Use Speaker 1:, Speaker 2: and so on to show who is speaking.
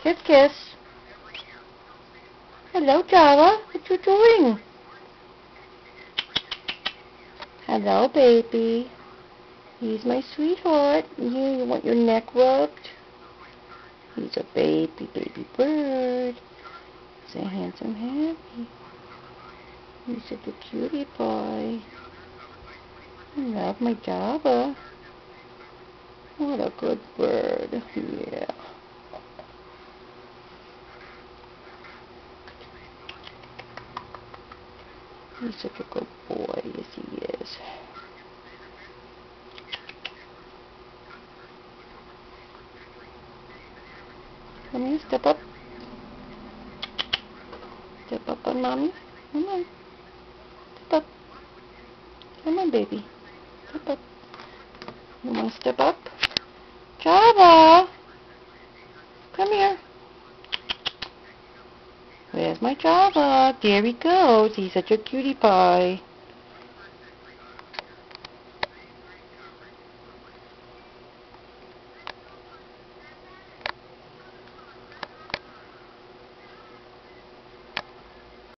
Speaker 1: Kiss, kiss. Hello, Java. What you doing? Hello, baby. He's my sweetheart. You want your neck rubbed? He's a baby bird. He's a handsome happy. He's such a cutie pie. I love my Java. What a good bird. Yeah. He's such a good boy. Yes, he is. Come here, step up. Step up on mommy. Come on. Step up. Come on, baby. Step up. You want to step up? Java! Come here. Where's my Java? There he goes. He's such a cutie pie.